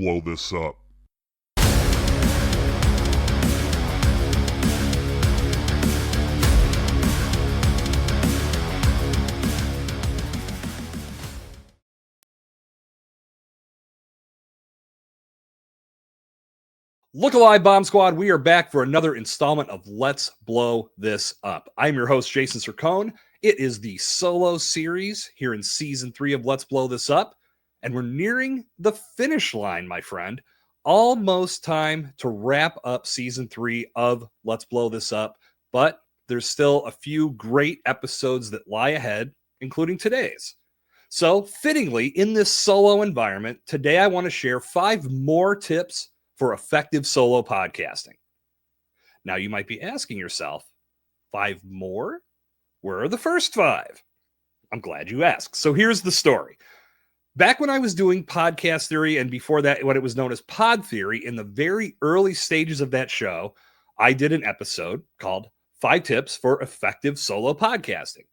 blow this up. Look alive, Bomb Squad. We are back for another installment of Let's Blow This Up. I'm your host, Jason Sircone. It is the solo series here in season 3 of Let's Blow This Up, and we're nearing the finish line, my friend. Almost time to wrap up season 3 of Let's Blow This Up, but there's still a few great episodes that lie ahead, including today's. So, fittingly, in this solo environment, today I want to share 5 more tips for effective solo podcasting. Now you might be asking yourself, 5 more? Where are the first 5? I'm glad you asked. So here's the story. Back when I was doing Podcast Theory, and before that, what it was known as Pod Theory, in the very early stages of that show, I did an episode called 5 Tips for Effective Solo Podcasting.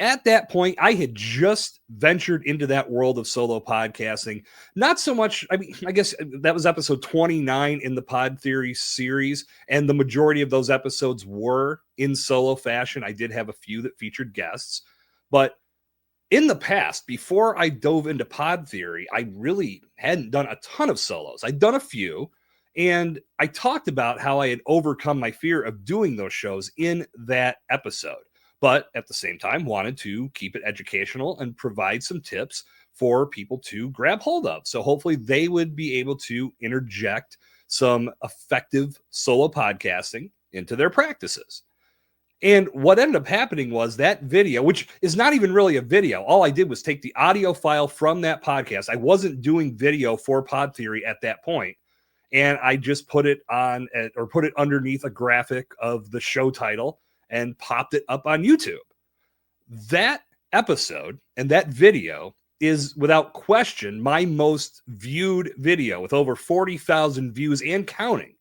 At that point, I had just ventured into that world of solo podcasting. Not so much, I guess that was episode 29 in the Pod Theory series, and the majority of those episodes were in solo fashion. I did have a few that featured guests, but in the past, before I dove into Pod Theory, I really hadn't done a ton of solos. I'd done a few, and I talked about how I had overcome my fear of doing those shows in that episode, but at the same time wanted to keep it educational and provide some tips for people to grab hold of. So hopefully they would be able to interject some effective solo podcasting into their practices. And what ended up happening was that video, which is not even really a video, all I did was take the audio file from that podcast. I wasn't doing video for Pod Theory at that point, and I just put it on, or put it underneath a graphic of the show title and popped it up on YouTube. That episode and that video is without question my most viewed video, with over 40,000 views and counting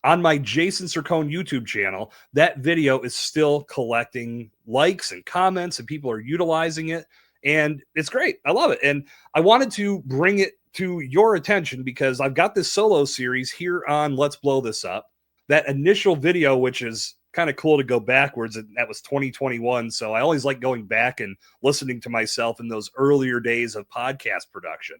on my Jason Sircone YouTube channel. That video is still collecting likes and comments, and people are utilizing it, and it's great. I love it. And I wanted to bring it to your attention because I've got this solo series here on Let's Blow This Up. That initial video, which is kind of cool to go backwards, and that was 2021. So I always like going back and listening to myself in those earlier days of podcast production.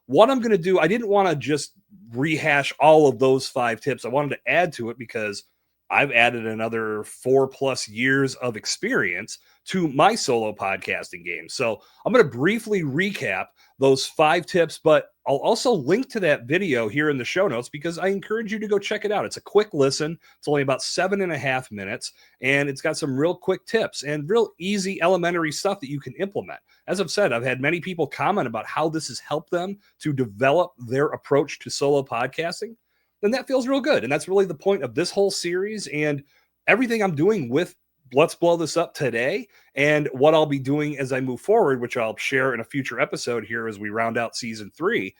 What I'm going to do, I didn't want to just rehash all of those 5 tips. I wanted to add to it because I've added another 4+ years of experience to my solo podcasting game. So I'm going to briefly recap those 5 tips, but I'll also link to that video here in the show notes because I encourage you to go check it out. It's a quick listen. It's only about 7.5 minutes, and it's got some real quick tips and real easy elementary stuff that you can implement. As I've said, I've had many people comment about how this has helped them to develop their approach to solo podcasting. And that feels real good. And that's really the point of this whole series and everything I'm doing with Let's Blow This Up today, and what I'll be doing as I move forward, which I'll share in a future episode here as we round out season 3.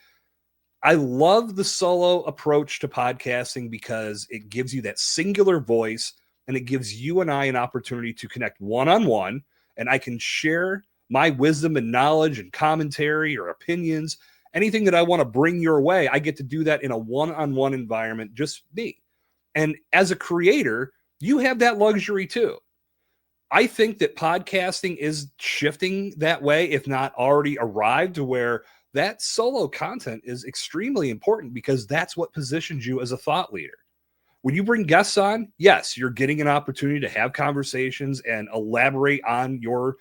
I love the solo approach to podcasting because it gives you that singular voice, and it gives you and I an opportunity to connect one-on-one, and I can share my wisdom and knowledge and commentary or opinions, anything that I want to bring your way. I get to do that in a one-on-one environment, just me. And as a creator, you have that luxury too. I think that podcasting is shifting that way, if not already arrived, to where that solo content is extremely important because that's what positions you as a thought leader. When you bring guests on, yes, you're getting an opportunity to have conversations and elaborate on your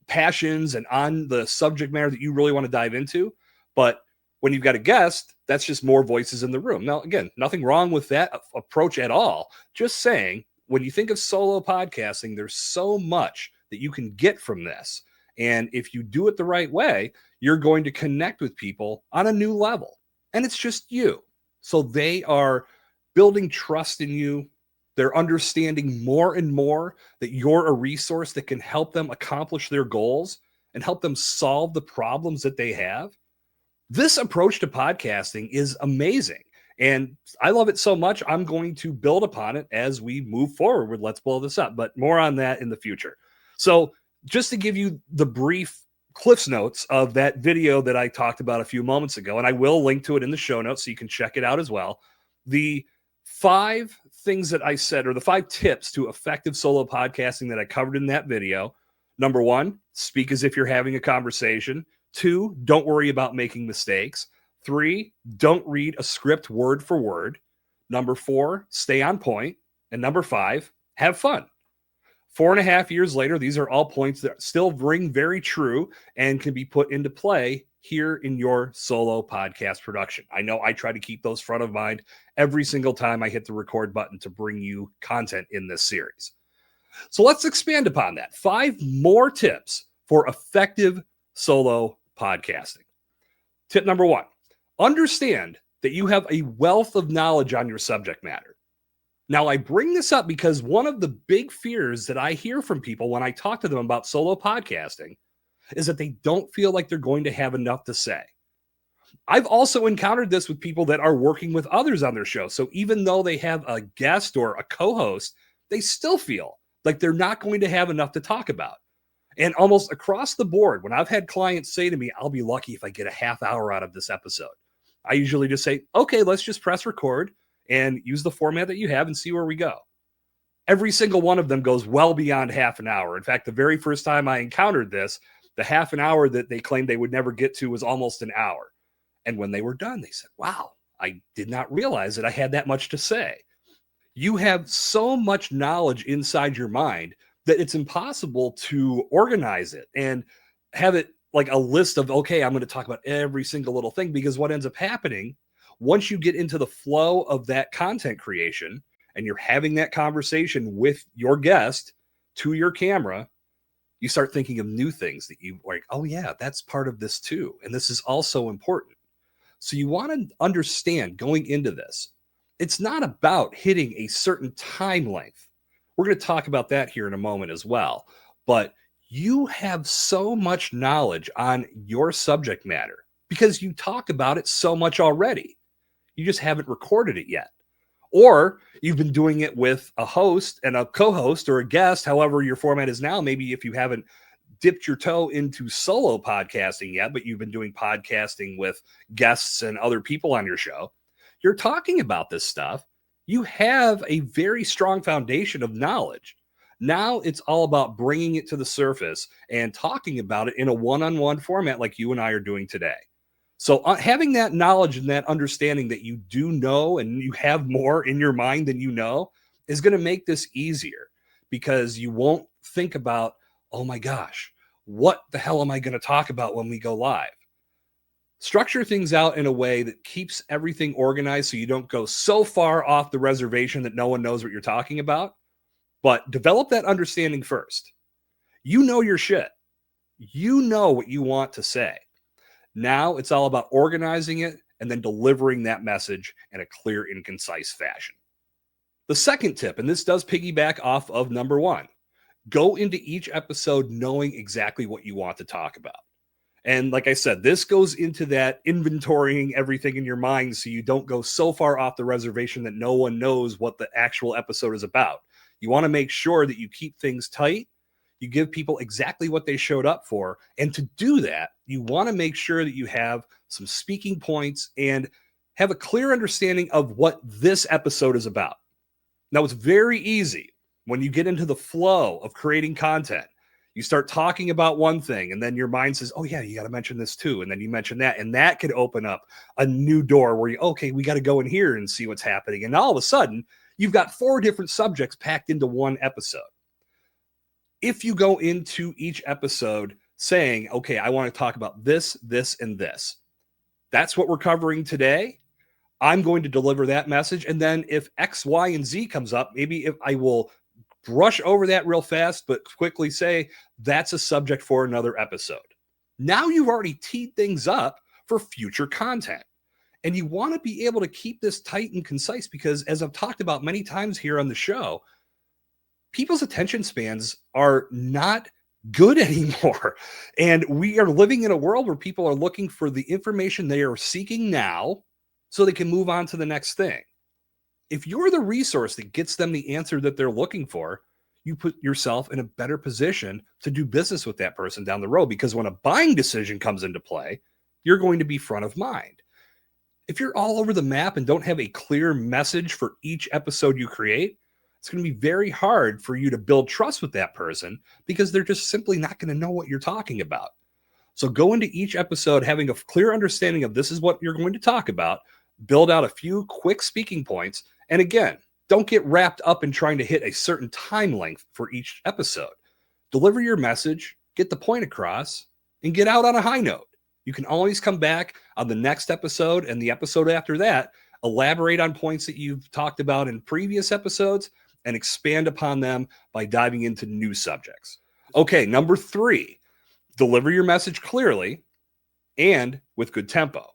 passions and on the subject matter that you really want to dive into. But when you've got a guest, that's just more voices in the room. Now, again, nothing wrong with that approach at all. Just saying, when you think of solo podcasting, there's so much that you can get from this. And if you do it the right way, you're going to connect with people on a new level. And it's just you. So they are building trust in you. They're understanding more and more that you're a resource that can help them accomplish their goals and help them solve the problems that they have. This approach to podcasting is amazing. And I love it so much, I'm going to build upon it as we move forward with Let's Blow This Up. But more on that in the future. So just to give you the brief Cliff's notes of that video that I talked about a few moments ago, and I will link to it in the show notes so you can check it out as well. The 5 things that I said, or the 5 tips to effective solo podcasting that I covered in that video. Number 1, speak as if you're having a conversation. 2, don't worry about making mistakes. 3, don't read a script word for word. Number 4, stay on point. And number 5, have fun. 4.5 years later, these are all points that still ring very true and can be put into play here in your solo podcast production. I know I try to keep those front of mind every single time I hit the record button to bring you content in this series. So let's expand upon that. 5 more tips for effective solo podcasting. Tip number 1, understand that you have a wealth of knowledge on your subject matter. Now, I bring this up because one of the big fears that I hear from people when I talk to them about solo podcasting is that they don't feel like they're going to have enough to say. I've also encountered this with people that are working with others on their show. So even though they have a guest or a co-host, they still feel like they're not going to have enough to talk about. And almost across the board, when I've had clients say to me, I'll be lucky if I get a half hour out of this episode, I usually just say, okay, let's just press record and use the format that you have and see where we go. Every single one of them goes well beyond half an hour. In fact, the very first time I encountered this, the half an hour that they claimed they would never get to was almost an hour. And when they were done, they said, wow, I did not realize that I had that much to say. You have so much knowledge inside your mind that it's impossible to organize it and have it like a list of, okay, I'm going to talk about every single little thing, because what ends up happening once you get into the flow of that content creation and you're having that conversation with your guest to your camera, you start thinking of new things that you like, oh yeah, that's part of this too. And this is also important. So you want to understand going into this, it's not about hitting a certain time length. We're going to talk about that here in a moment as well. But you have so much knowledge on your subject matter because you talk about it so much already. You just haven't recorded it yet. Or you've been doing it with a host and a co-host or a guest, however your format is now. Maybe if you haven't dipped your toe into solo podcasting yet, but you've been doing podcasting with guests and other people on your show, you're talking about this stuff. You have a very strong foundation of knowledge. Now it's all about bringing it to the surface and talking about it in a one-on-one format like you and I are doing today. So having that knowledge and that understanding that you do know and you have more in your mind than you know is going to make this easier, because you won't think about, oh my gosh, what the hell am I going to talk about when we go live? Structure things out in a way that keeps everything organized so you don't go so far off the reservation that no one knows what you're talking about. But develop that understanding first. You know your shit. You know what you want to say. Now it's all about organizing it and then delivering that message in a clear and concise fashion. The second tip, and this does piggyback off of number 1, go into each episode knowing exactly what you want to talk about. And like I said, this goes into that inventorying everything in your mind so you don't go so far off the reservation that no one knows what the actual episode is about. You want to make sure that you keep things tight. You give people exactly what they showed up for. And to do that, you want to make sure that you have some speaking points and have a clear understanding of what this episode is about. Now, it's very easy when you get into the flow of creating content. You start talking about one thing and then your mind says, oh yeah, you got to mention this too. And then you mention that, and that could open up a new door where we got to go in here and see what's happening. And all of a sudden you've got 4 different subjects packed into one episode. If you go into each episode saying, okay, I want to talk about this, this, and this, that's what we're covering today. I'm going to deliver that message. And then if X, Y, and Z comes up, maybe if I will brush over that real fast, but quickly say that's a subject for another episode. Now you've already teed things up for future content. And you want to be able to keep this tight and concise because, as I've talked about many times here on the show, people's attention spans are not good anymore. And we are living in a world where people are looking for the information they are seeking now so they can move on to the next thing. If you're the resource that gets them the answer that they're looking for, you put yourself in a better position to do business with that person down the road. Because when a buying decision comes into play, you're going to be front of mind. If you're all over the map and don't have a clear message for each episode you create, it's going to be very hard for you to build trust with that person because they're just simply not going to know what you're talking about. So go into each episode having a clear understanding of this is what you're going to talk about, build out a few quick speaking points, and again, don't get wrapped up in trying to hit a certain time length for each episode. Deliver your message, get the point across, and get out on a high note. You can always come back on the next episode and the episode after that, elaborate on points that you've talked about in previous episodes, and expand upon them by diving into new subjects. Okay, number 3, deliver your message clearly and with good tempo.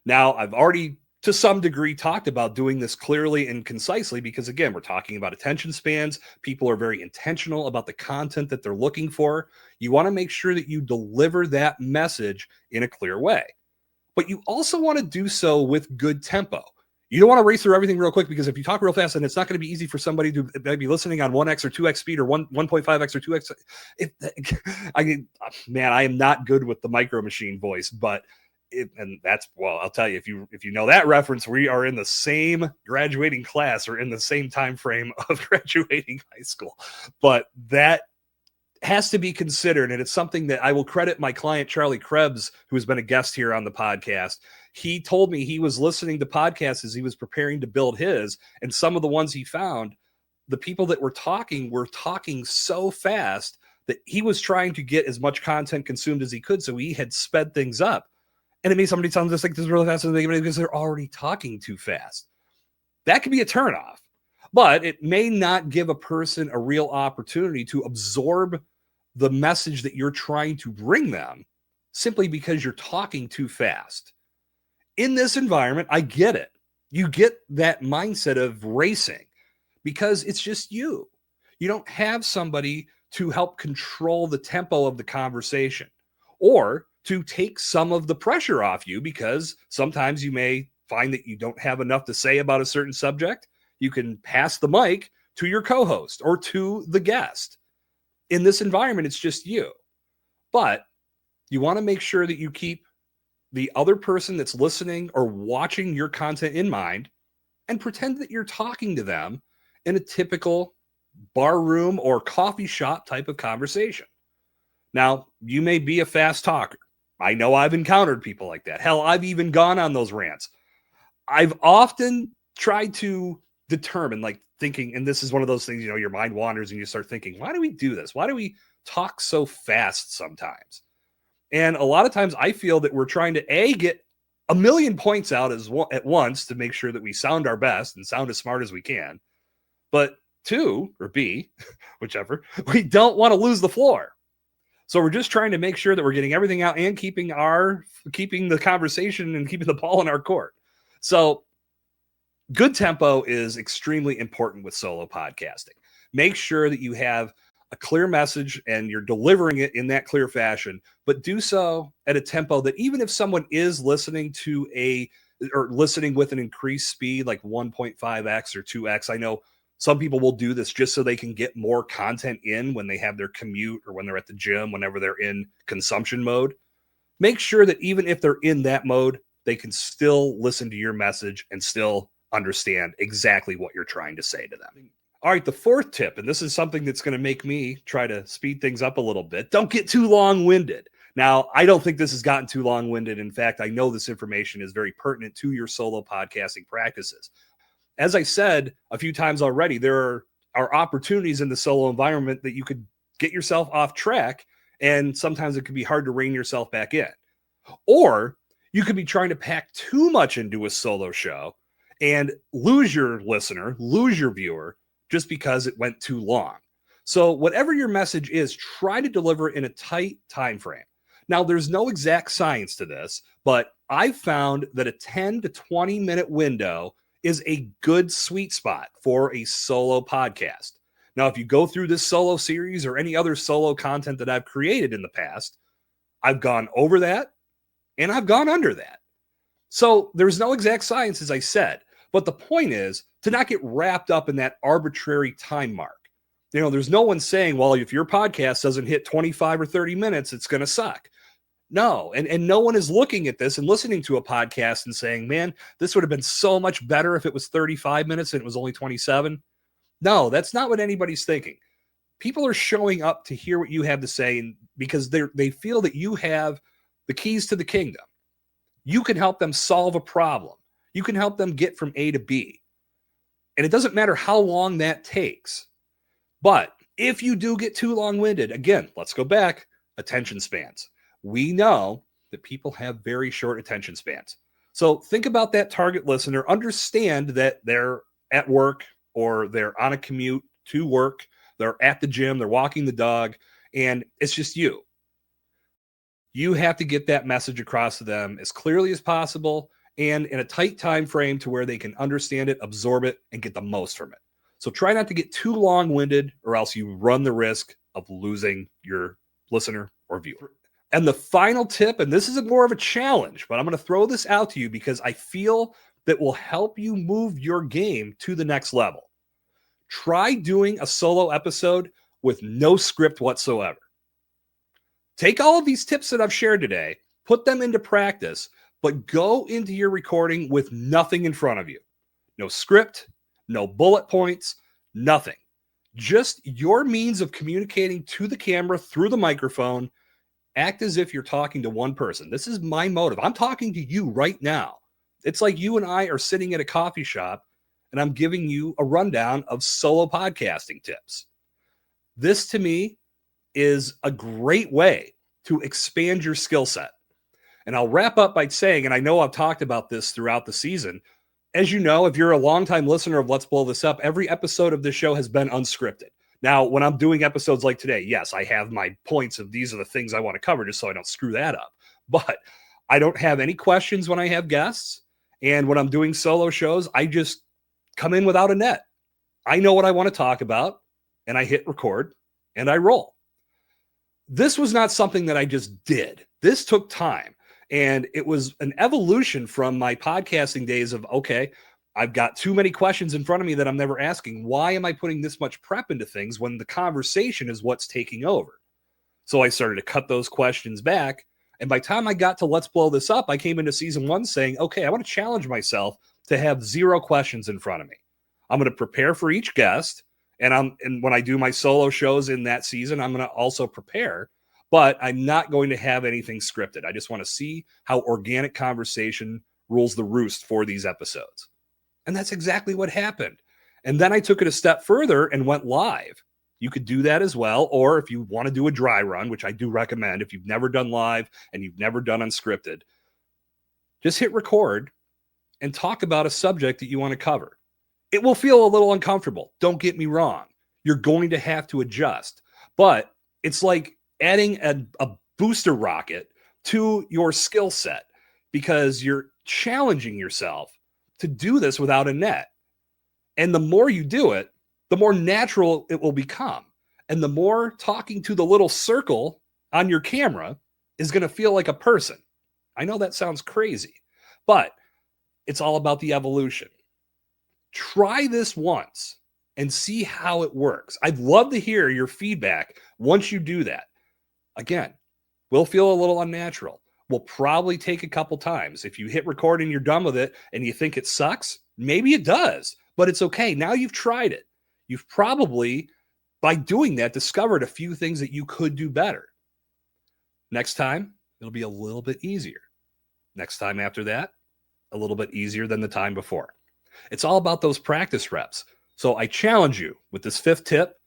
Now, I've already to some degree talked about doing this clearly and concisely because, again, we're talking about attention spans. People are very intentional about the content that they're looking for. You want to make sure that you deliver that message in a clear way. But you also want to do so with good tempo. You don't want to race through everything real quick because if you talk real fast, then it's not going to be easy for somebody to be listening on 1x or 2x speed or 1.5x or 2x. I am not good with the Micro Machine voice, but I'll tell you, if you know that reference, we are in the same graduating class or in the same time frame of graduating high school. But that has to be considered, and it's something that I will credit my client Charlie Krebs, who has been a guest here on the podcast. He told me he was listening to podcasts as he was preparing to build his, and some of the ones he found, the people that were talking so fast that he was trying to get as much content consumed as he could, so he had sped things up. And it made somebody sound just like this really fast because they're already talking too fast. That could be a turnoff, but it may not give a person a real opportunity to absorb the message that you're trying to bring them simply because you're talking too fast. In this environment, I get it. You get that mindset of racing because it's just you. You don't have somebody to help control the tempo of the conversation or to take some of the pressure off you, because sometimes you may find that you don't have enough to say about a certain subject. You can pass the mic to your co-host or to the guest. In this environment, it's just you. But you want to make sure that you keep the other person that's listening or watching your content in mind and pretend that you're talking to them in a typical bar room or coffee shop type of conversation. Now, you may be a fast talker. I know I've encountered people like that. Hell, I've even gone on those rants. I've often tried to determine, like thinking, and this is one of those things, your mind wanders and you start thinking, why do we do this? Why do we talk so fast sometimes? And a lot of times I feel that we're trying to get a million points out at once to make sure that we sound our best and sound as smart as we can. But 2, or B, whichever, we don't want to lose the floor. So we're just trying to make sure that we're getting everything out and keeping the conversation and keeping the ball in our court. So good tempo is extremely important with solo podcasting. Make sure that you have a clear message and you're delivering it in that clear fashion, but do so at a tempo that even if someone is listening listening with an increased speed, like 1.5x or 2x, I know some people will do this just so they can get more content in when they have their commute or when they're at the gym, whenever they're in consumption mode. Make sure that even if they're in that mode, they can still listen to your message and still understand exactly what you're trying to say to them. All right, the 4th tip, and this is something that's going to make me try to speed things up a little bit. Don't get too long-winded. Now, I don't think this has gotten too long-winded. In fact, I know this information is very pertinent to your solo podcasting practices. As I said a few times already, there are opportunities in the solo environment that you could get yourself off track, and sometimes it can be hard to rein yourself back in. Or you could be trying to pack too much into a solo show and lose your listener, lose your viewer, just because it went too long. So whatever your message is, try to deliver it in a tight time frame. Now, there's no exact science to this, but I've found that a 10 to 20 minute window is a good sweet spot for a solo podcast. Now, if you go through this solo series or any other solo content that I've created in the past, I've gone over that and I've gone under that. So there's no exact science, as I said, but the point is to not get wrapped up in that arbitrary time mark. There's no one saying, well, if your podcast doesn't hit 25 or 30 minutes, it's going to suck. No, and no one is looking at this and listening to a podcast and saying, man, this would have been so much better if it was 35 minutes and it was only 27. No, that's not what anybody's thinking. People are showing up to hear what you have to say because they feel that you have the keys to the kingdom. You can help them solve a problem. You can help them get from A to B. And it doesn't matter how long that takes. But if you do get too long-winded, again, let's go back, attention spans. We know that people have very short attention spans. So think about that target listener. Understand that they're at work or they're on a commute to work. They're at the gym. They're walking the dog. And it's just you. You have to get that message across to them as clearly as possible and in a tight time frame to where they can understand it, absorb it, and get the most from it. So try not to get too long-winded or else you run the risk of losing your listener or viewer. And the final tip, and this is more of a challenge, but I'm going to throw this out to you because I feel that will help you move your game to the next level. Try doing a solo episode with no script whatsoever. Take all of these tips that I've shared today, put them into practice, but go into your recording with nothing in front of you. No script, no bullet points, nothing. Just your means of communicating to the camera through the microphone. Act as if you're talking to one person. This is my motive. I'm talking to you right now. It's like you and I are sitting at a coffee shop and I'm giving you a rundown of solo podcasting tips. This to me is a great way to expand your skill set. And I'll wrap up by saying, and I know I've talked about this throughout the season, as you know, if you're a longtime listener of Let's Blow This Up, every episode of this show has been unscripted. Now, when I'm doing episodes like today, yes, I have my points of these are the things I want to cover just so I don't screw that up. But I don't have any questions when I have guests. And when I'm doing solo shows, I just come in without a net. I know what I want to talk about, and I hit record, and I roll. This was not something that I just did. This took time. And it was an evolution from my podcasting days of, okay, I've got too many questions in front of me that I'm never asking. Why am I putting this much prep into things when the conversation is what's taking over? So I started to cut those questions back. And by the time I got to Let's Blow This Up, I came into season 1 saying, okay, I want to challenge myself to have 0 questions in front of me. I'm going to prepare for each guest. And when I do my solo shows in that season, I'm going to also prepare. But I'm not going to have anything scripted. I just want to see how organic conversation rules the roost for these episodes. And that's exactly what happened. And then I took it a step further and went live. You could do that as well. Or if you want to do a dry run, which I do recommend, if you've never done live and you've never done unscripted, just hit record and talk about a subject that you want to cover. It will feel a little uncomfortable. Don't get me wrong. You're going to have to adjust. But it's like adding a booster rocket to your skill set because you're challenging yourself to do this without a net. And the more you do it, the more natural it will become. And the more talking to the little circle on your camera is going to feel like a person. I know that sounds crazy, but it's all about the evolution. Try this once and see how it works. I'd love to hear your feedback once you do that. Again, we'll feel a little unnatural. We'll probably take a couple times. If you hit record and you're done with it and you think it sucks, maybe it does, but it's okay. Now you've tried it. You've probably, by doing that, discovered a few things that you could do better. Next time, it'll be a little bit easier. Next time after that, a little bit easier than the time before. It's all about those practice reps. So I challenge you with this 5th tip,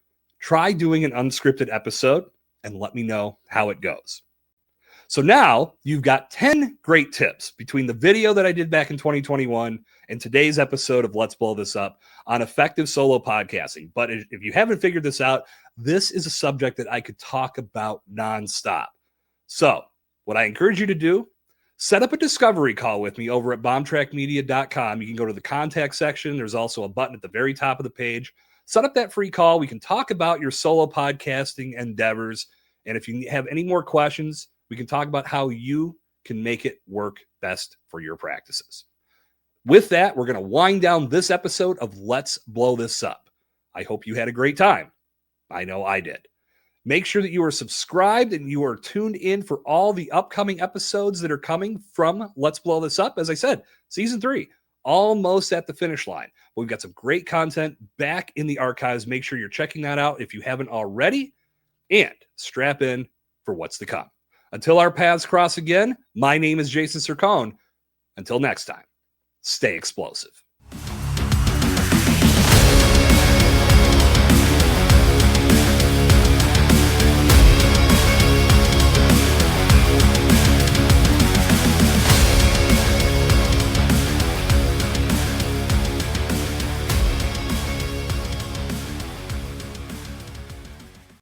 try doing an unscripted episode and let me know how it goes. So now you've got 10 great tips between the video that I did back in 2021 and today's episode of Let's Blow This Up on effective solo podcasting. But if you haven't figured this out, this is a subject that I could talk about nonstop. So what I encourage you to do, set up a discovery call with me over at bombtrackmedia.com. You can go to the contact section. There's also a button at the very top of the page. Set up that free call. We can talk about your solo podcasting endeavors. And if you have any more questions, we can talk about how you can make it work best for your practices. With that, we're going to wind down this episode of Let's Blow This Up. I hope you had a great time. I know I did. Make sure that you are subscribed and you are tuned in for all the upcoming episodes that are coming from Let's Blow This Up. As I said, season 3, almost at the finish line. We've got some great content back in the archives. Make sure you're checking that out if you haven't already, and strap in for what's to come. Until our paths cross again, my name is Jason Sircone. Until next time, stay explosive.